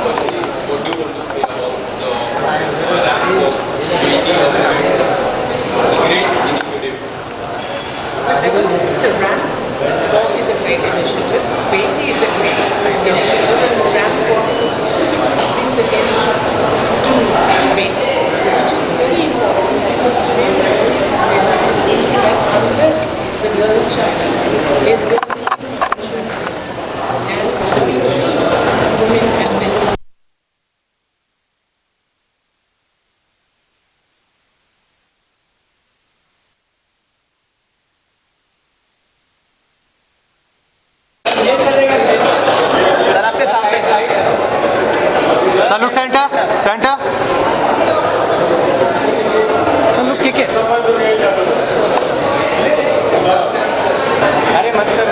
what do you want to say about the ramp walk community of Bangalore? It's a great initiative. I think the ramp walk is a great initiative. Beti is a great initiative, and the ramp walk brings attention to Beti, which is very important because today the realizes that unless the girl child is going to be attention and women and men. Sir, look Santa. Santa. Sir, look kick it. अरे मत कर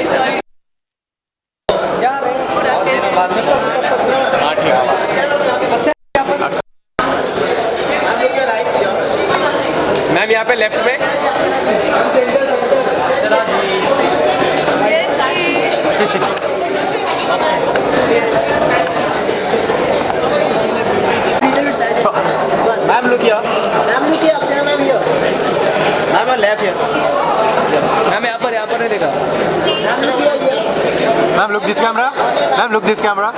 sir ma'am यहाँ पे left में ma'am look here Akshara ma'am here ma'am left here ma'am यहाँ पर नहीं देखा ma'am look this camera ma'am look this camera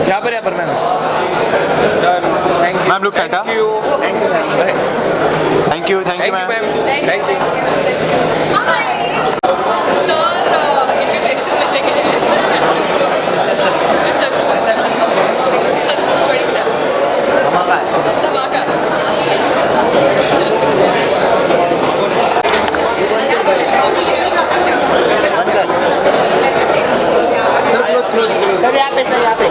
यहाँ पर ma'am ma'am look Santa thank you ma'am thank you sir invitation लेने गए रिसेप्शन सर 27 धमाका सर यहाँ पे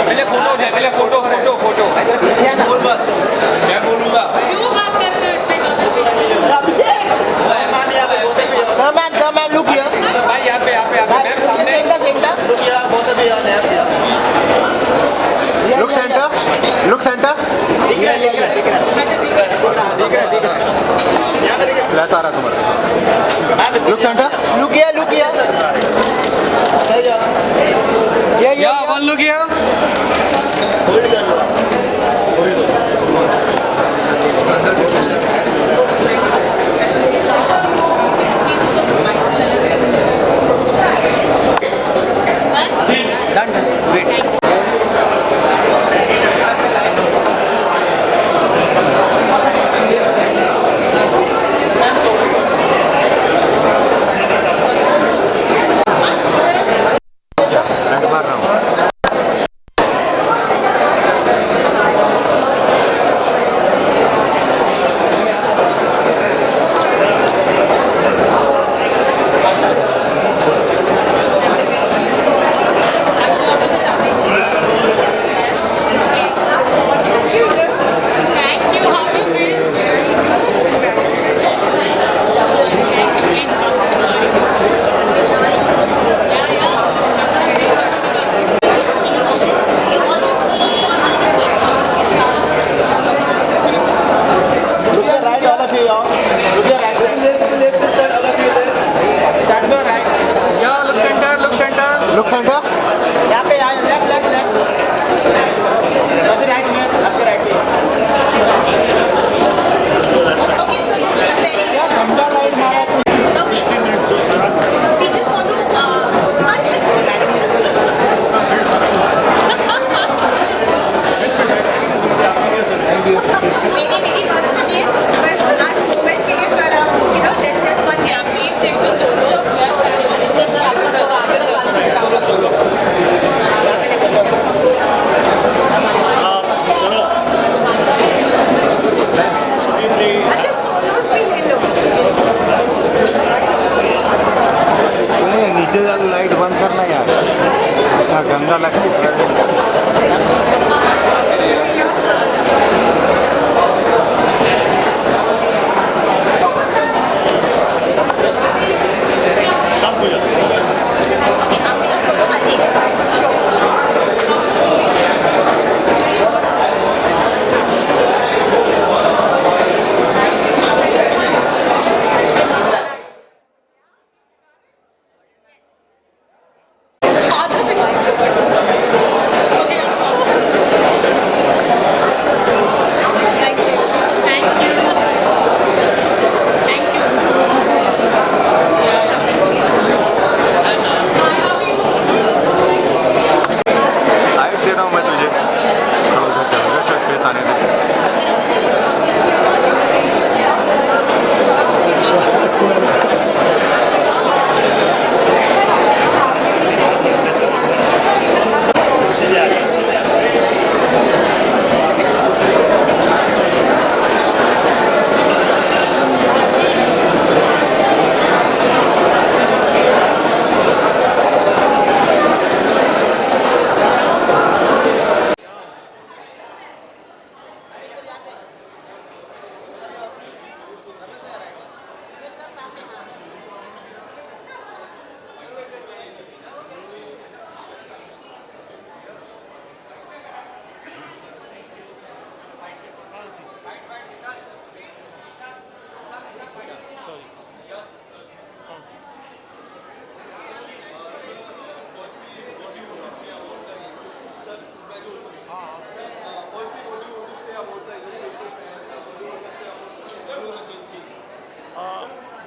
पहले फोटो मैं बोलूँगा क्यों बात करते हो इससे सर मैम लुक हियर भाई यहाँ पे मैम सामने लुक सेंटर दिख रहा सारा तुम्हारा लुक सेंटर लुक हियर या वन लुक हियर पीछे वाली लाइट बंद करना यार, क्या गंदा लगता है। लाइट दे रहा हूँ मैं तुझे, थोड़ा उधर चल जा, फेस आने दे।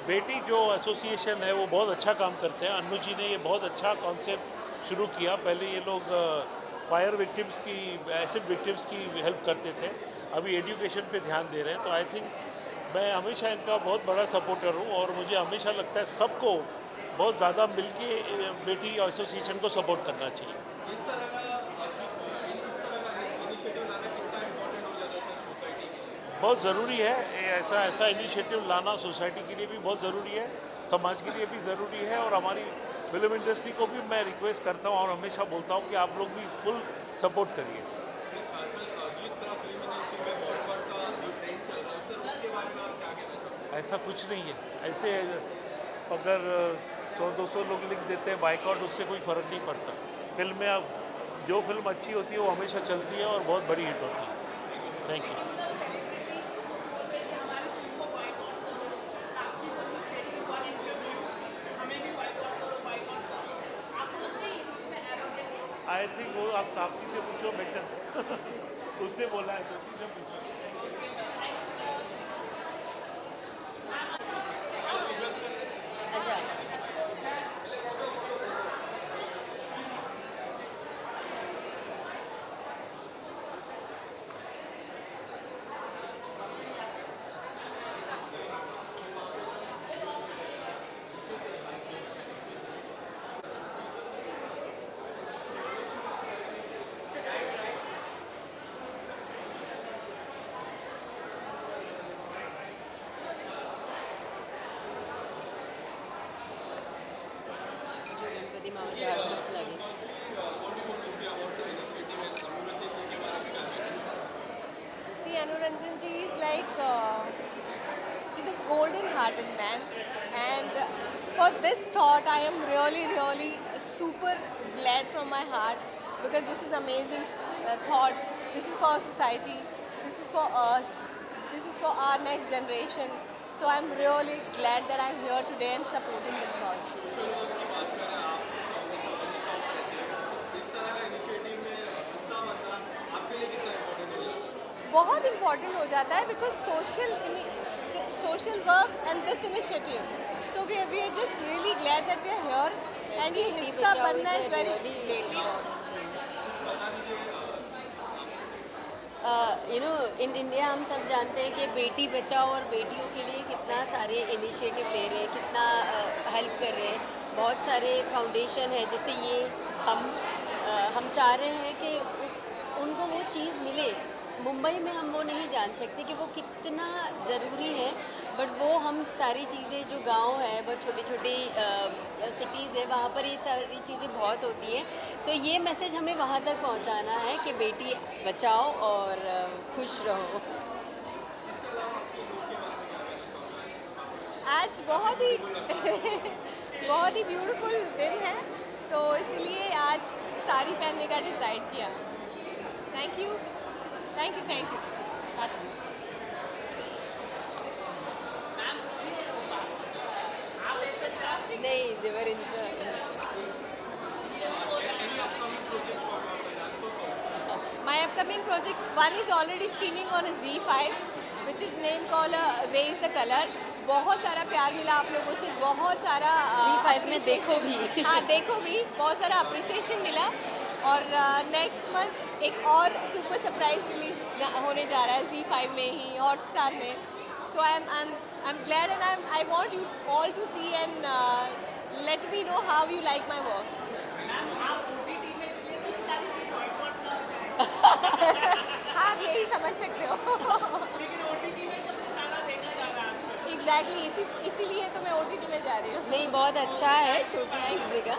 बेटी जो एसोसिएशन है वो बहुत अच्छा काम करते हैं। अन्नू जी ने ये बहुत अच्छा कॉन्सेप्ट शुरू किया। पहले ये लोग फायर विक्टिम्स की, एसिड विक्टिम्स की हेल्प करते थे, अभी एजुकेशन पे ध्यान दे रहे हैं। तो आई थिंक मैं हमेशा इनका बहुत बड़ा सपोर्टर हूँ और मुझे हमेशा लगता है सबको बहुत ज़्यादा मिलके बेटी एसोसिएशन को सपोर्ट करना चाहिए। इस तरह का इनिशिएटिव लाना कितना इम्पोर्टेंट हो जाता है सर सोसाइटी के लिए? बहुत ज़रूरी है ऐसा इनिशिएटिव लाना, सोसाइटी के लिए भी बहुत ज़रूरी है, समाज के लिए भी ज़रूरी है। और हमारी फिल्म इंडस्ट्री को भी मैं रिक्वेस्ट करता हूँ और हमेशा बोलता हूँ कि आप लोग भी फुल सपोर्ट करिए। जिस तरह फिल्म इंडस्ट्री में बॉलीवुड का जो ट्रेंड चल रहा है सर, उसके बारे में आप क्या कहना चाहते हैं? ऐसा कुछ नहीं है। ऐसे अगर 100-200 लोग लिख देते हैं बाइकआउट, उससे कोई फ़र्क नहीं पड़ता। फिल्म में अब जो फिल्म अच्छी होती है वो हमेशा चलती है और बहुत बड़ी हिट होती है। Thank you. आई थिंक वो आप तापसी से पूछो बेटर। उसने बोला है तो उसी से पूछो। अच्छा, गणपति मामा के आर्टिस्ट लगे। See, Anuranjan ji is like he's a golden-hearted man, and for this thought, I am really super glad from my heart because this is amazing thought. This is for our society. This is for us. This is for our next generation. So I'm really glad that I'm here today and supporting this cause. इस तरह का initiative में हिस्सा बनना आपके लिए कितना important हो जाता है? बहुत इम्पोर्टेंट हो जाता है because social work and this initiative. So we are just really glad that we are here and ये हिस्सा बनना is very big. In India हम सब जानते हैं कि बेटी बचाओ और बेटियों के लिए कितना सारे इनिशिएटिव ले रहे हैं, कितना हेल्प कर रहे हैं। बहुत सारे फाउंडेशन है जैसे ये हम चाह रहे हैं कि उनको वो चीज़ मिले। मुंबई में हम वो नहीं जान सकते कि वो कितना ज़रूरी है बट वो हम सारी चीज़ें जो गांव है, बहुत छोटी छोटी सिटीज़ है, वहाँ पर ये सारी चीज़ें बहुत होती हैं। सो ये मैसेज हमें वहाँ तक पहुँचाना है कि बेटी बचाओ और खुश रहो। आज बहुत ही बहुत ही ब्यूटीफुल दिन है, सो इसलिए आज साड़ी पहनने का डिसाइड किया। Thank you thank you thank you. नहीं, देवर इन My upcoming project one is already streaming on a Z5, which is name called Raise the Color. बहुत सारा प्यार मिला आप लोगों से, बहुत सारा Z5 में देखो भी। हाँ देखो भी, बहुत सारा अप्रिसिएशन मिला। और नेक्स्ट मंथ एक और सुपर सरप्राइज रिलीज होने जा रहा है Z5 में ही, हॉटस्टार में। So I am glad and I want you all to see and let me know how you like my work. आप यही समझ सकते हो। एग्जैक्टली इसीलिए तो मैं OTT में जा रही हूँ। नहीं, बहुत अच्छा है, छोटी चीज़ें का।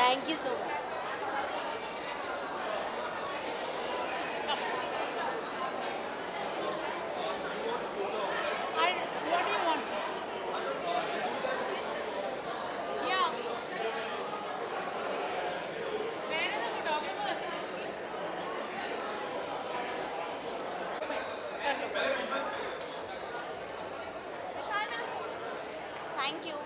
Thank you so much. What do you want? Yeah. Where are the photographers? Thank you.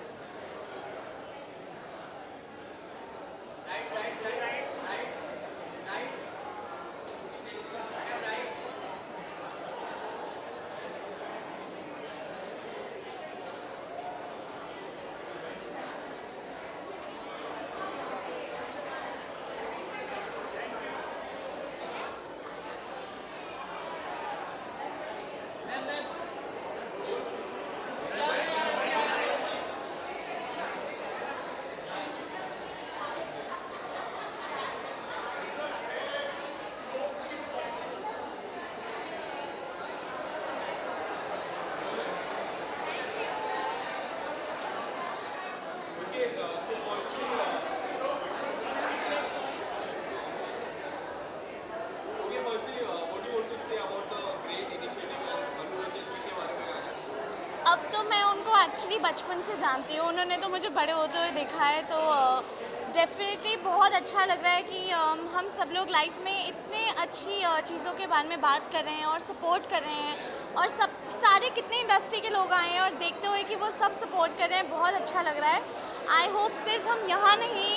अब तो मैं उनको एक्चुअली बचपन से जानती हूँ, उन्होंने तो मुझे बड़े होते हुए देखा है, तो डेफिनेटली बहुत अच्छा लग रहा है कि हम सब लोग लाइफ में इतने अच्छी चीज़ों के बारे में बात कर रहे हैं और सपोर्ट कर रहे हैं, और सब सारे कितने इंडस्ट्री के लोग आए हैं और देखते हुए कि वो सब सपोर्ट कर रहे हैं, बहुत अच्छा लग रहा है। आई होप सिर्फ हम यहाँ नहीं,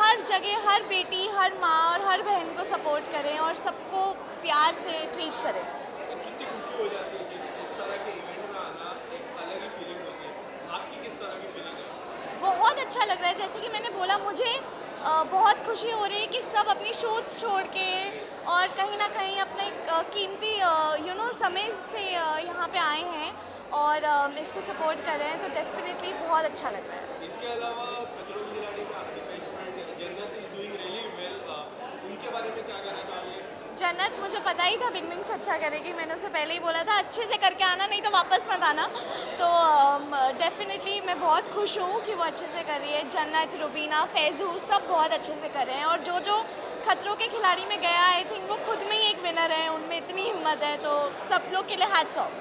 हर जगह हर बेटी, हर माँ और हर बहन को सपोर्ट करें और सबको प्यार से ट्रीट करें। बहुत अच्छा लग रहा है, जैसे कि मैंने बोला, मुझे बहुत खुशी हो रही है कि सब अपनी शूट्स छोड़ के और कहीं ना कहीं अपने कीमती समय से यहाँ पे आए हैं और इसको सपोर्ट कर रहे हैं, तो डेफिनेटली बहुत अच्छा लग रहा है। इसके अलावा खतरों की खिलाड़ी में आपकी बेस्ट फ्रेंड जन्नत इज डूइंग रियली वेल, उनके बारे में क्या कहना चाहिए? जन्नत, मुझे पता ही था बिगनिंग से अच्छा करेगी, मैंने उसे पहले ही बोला था अच्छे से करके आना, नहीं तो वापस मत आना। तो डेफिनेटली मैं बहुत खुश हूँ कि वो अच्छे से कर रही है। जन्नत, रुबीना, फैजू सब बहुत अच्छे से कर रहे हैं, और जो खतरों के खिलाड़ी में गया, आई थिंक वो खुद में ही एक विनर है, उनमें इतनी हिम्मत है, तो सब लोग के लिए हैट्स ऑफ।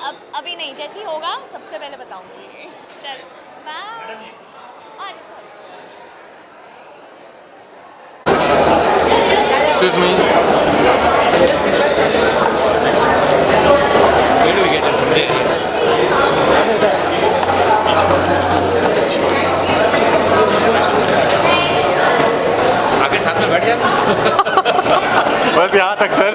अब अभी नहीं, जैसे ही होगा सबसे पहले बताऊँगी। चल बाय। अरे sorry. Excuse me. Where do we get it from there? Yes. आगे साथ में बैठ जाना। बस यहाँ तक सर।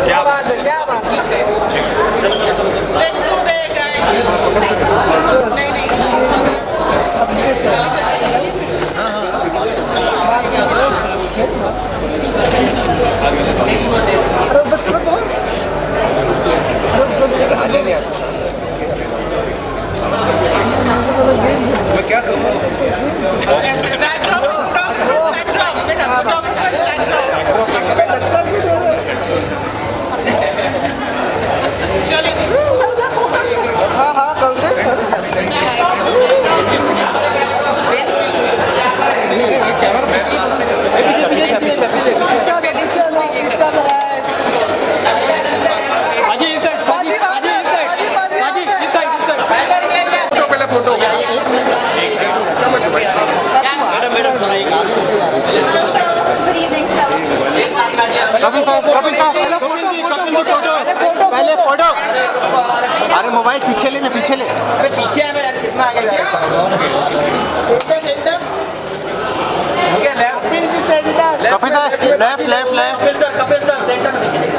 क्या बात है, क्या बात है। मैं क्या करूँ? पहले फोटो। अरे मोबाइल पीछे ले ना, पीछे ले। अरे पीछे आना यार, कितना आगे जा रहा है। कपिल सर सेंटर में देखिए।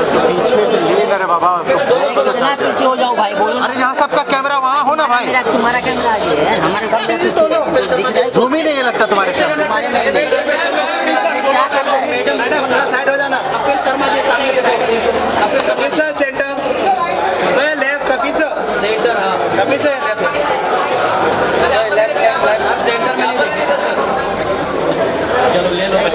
पीछे चलिए ना रे बाबा। पीछे हो जाओ भाई, बोलो। अरे यहाँ सबका कैमरा वहाँ हो ना भाई। तुम्हारा कैमरा आगे है, हमारे कैमरा पीछे। झूम ही नहीं लगता तुम्हारे साथ। मैडम साइड हो जाना। कपिल शर्मा जी सामने देखो। Kapil sir centre. Sir left, Kapil sir centre. हाँ, कपिल सर लेफ्ट। सेंटर में चलो ले लो। बहुत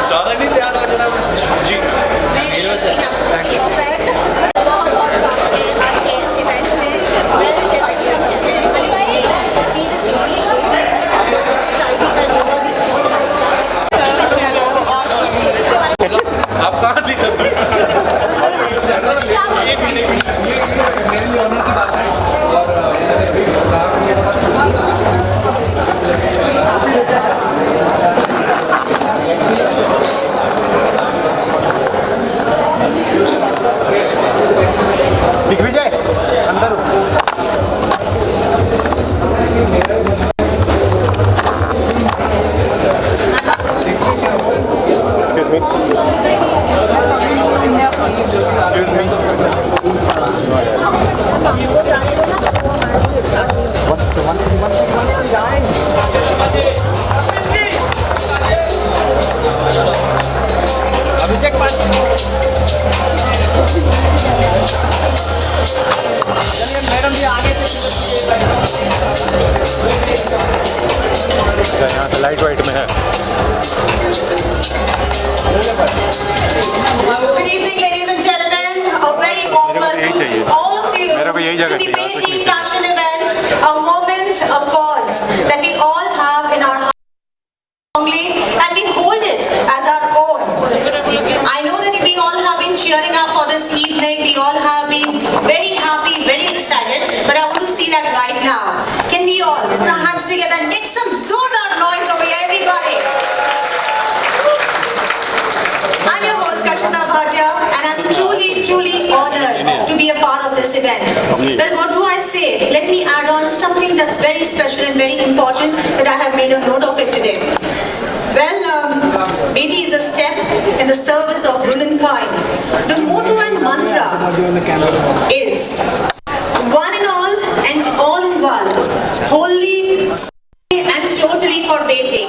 ज़्यादा नहीं तैयार लग रहा है जी। आप कहाँ थी तब? मेरे लिए ऑनर की बात है। दिग्विजय अंदर हो। Excuse me. अभिषेक मैडम जी आगे से। यहाँ से लाइट वाइट में है। Good evening, ladies and gentlemen. A very warm welcome to all of you मेरे को यही to जगह the चाहिए, और कुछ Beijing नहीं Fashion Event, a moment, a cause that we all have in our hearts strongly, and we hold it as our own. I know that we all have been cheering up for this evening. We all have been very happy, very excited. But I want to see that right now. Can we all put our hands together and make some zordar noise over here, everybody? I'm your host Kashmir Bhatia, and I'm truly, truly honored to be a part of this event. Well, what do I say? Let me add on something that's very special and very important that I have made a note of it today. Well, Beti is a step in the service of womankind. The motto and mantra is one in all and all in one, wholly and totally for Beti.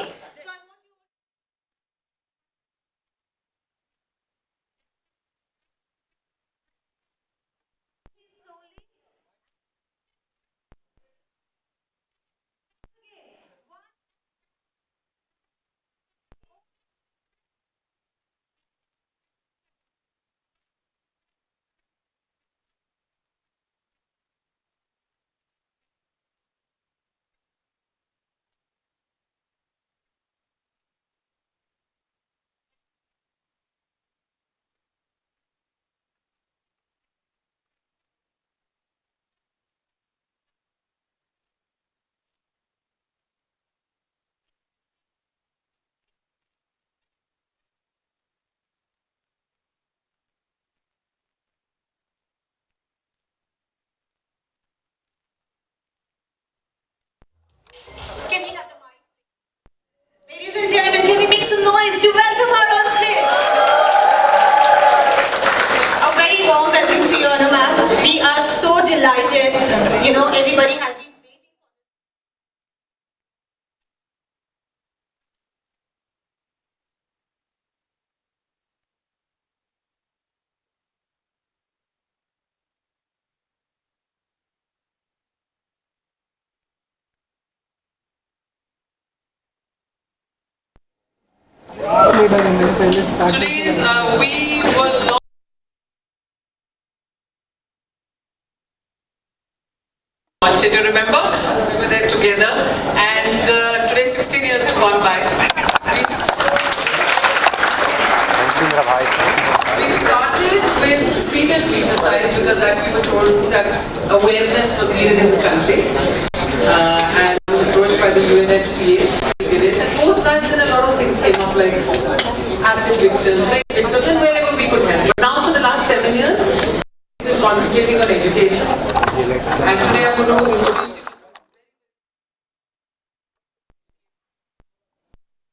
Today's we were launched it. You remember? We were there together, and today 16 years have gone by. Please. We started with female feticide because that we were told that awareness was needed in the country, and was approached by the UNFPA. And post that, then a lot of things came up like acid victims, rape victims, and wherever we could help. But now for the last 7 years, we've been concentrating on education. And today I'm going to introduce you to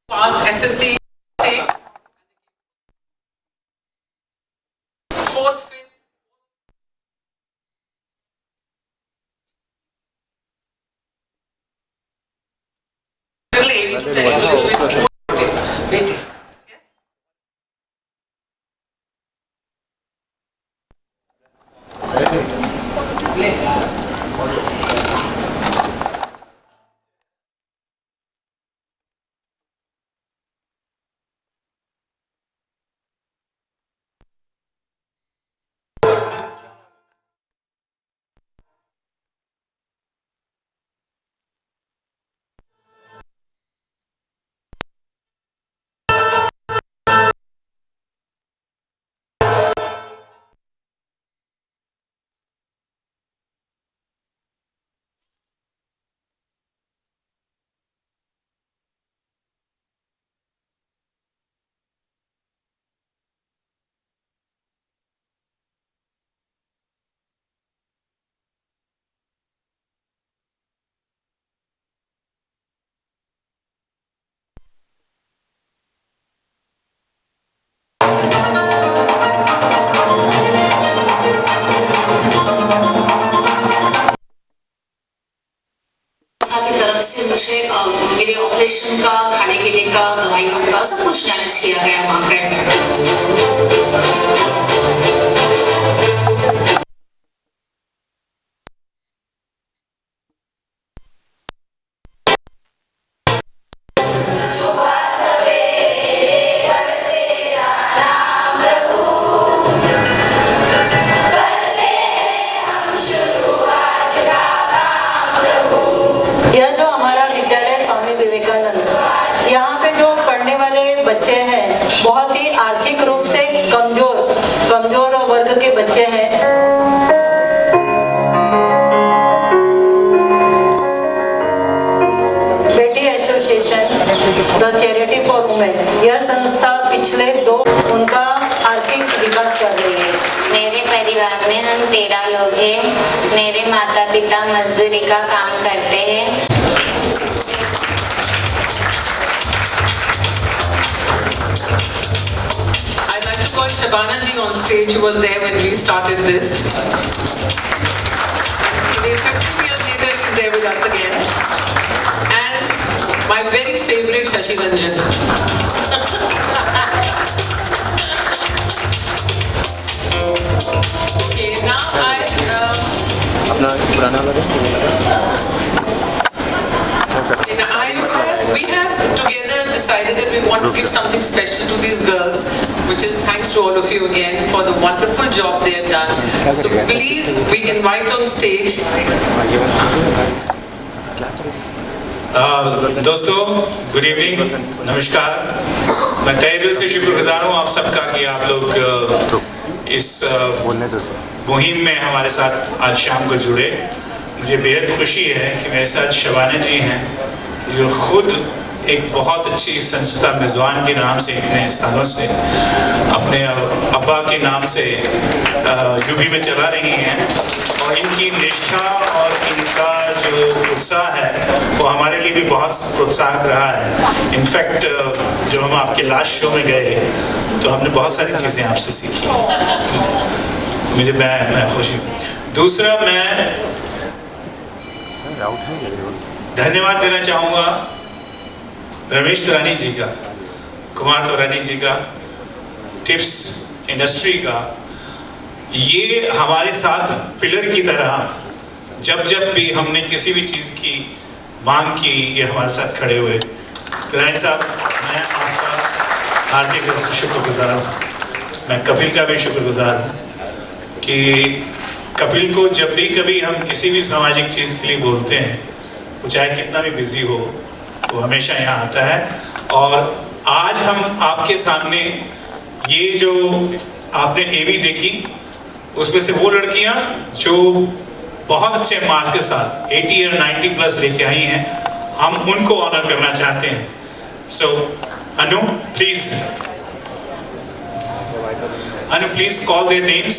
pass SSC, 4th, 5th. Little 80 to 10, a little bit more. Betty. Yes? की तरफ से मुझे मेरे operation का, खाने पीने का, दवाइयों का सब कुछ मैनेज किया गया वहाँ पे। यह जो हमारा विद्यालय स्वामी विवेकानंद, यहाँ पे जो पढ़ने वाले बच्चे हैं बहुत ही आर्थिक रूप से कमजोर वर्ग के बच्चे हैं। बेटी association, the charity for women, यह संस्था पिछले उनका आर्थिक विकास कर रही है। मेरे परिवार में हम 13 लोग हैं। मेरे माता पिता मजदूरी का काम करते हैं। I'd like to call Shabana ji on stage, who was there when we started this. Today, 15 years later, she's there with us again. And my very favorite Shashi Ranjan. Okay, now we have together decided that we want to give something special to these girls, which is thanks to all of you again for the wonderful job they have done. So please, we invite on stage. दोस्तों, good evening, नमस्कार। मैं तहे दिल से शुक्रगुजार हूँ आप सबका कि आप लोग इस मुहिम में हमारे साथ आज शाम को जुड़े। मुझे बेहद खुशी है कि मेरे साथ शबाना जी हैं, जो खुद एक बहुत अच्छी संस्था मेज़बान के नाम से इतने सालों से अपने अब्बा के नाम से यूपी में चला रही हैं, और इनकी निष्ठा और इनका जो उत्साह है वो हमारे लिए भी बहुत प्रोत्साहक रहा है। इनफैक्ट जब हम आपके लास्ट शो में गए तो हमने बहुत सारी चीज़ें आपसे सीखी, तो मुझे मैं खुशी। दूसरा, मैं धन्यवाद देना चाहूँगा रमेश तौरानी जी का, कुमार तौरानी जी का, टिप्स इंडस्ट्री का। ये हमारे साथ पिलर की तरह जब भी हमने किसी भी चीज़ की मांग की, ये हमारे साथ खड़े हुए। तौरानी साहब, मैं आपका हार्दिक दिल से शुक्रगुजार हूँ। मैं कपिल का भी शुक्रगुजार हूँ कि कपिल को जब भी कभी हम किसी भी सामाजिक चीज़ के लिए बोलते हैं, वो चाहे कितना भी बिजी हो, वो हमेशा यहाँ आता है। और आज हम आपके सामने ये जो आपने एवी देखी, उसमें से वो लड़कियाँ जो बहुत अच्छे मार्क्स के साथ 80 और 90 प्लस लेके आई हैं, हम उनको ऑनर करना चाहते हैं। सो अनु प्लीज कॉल देयर नेम्स।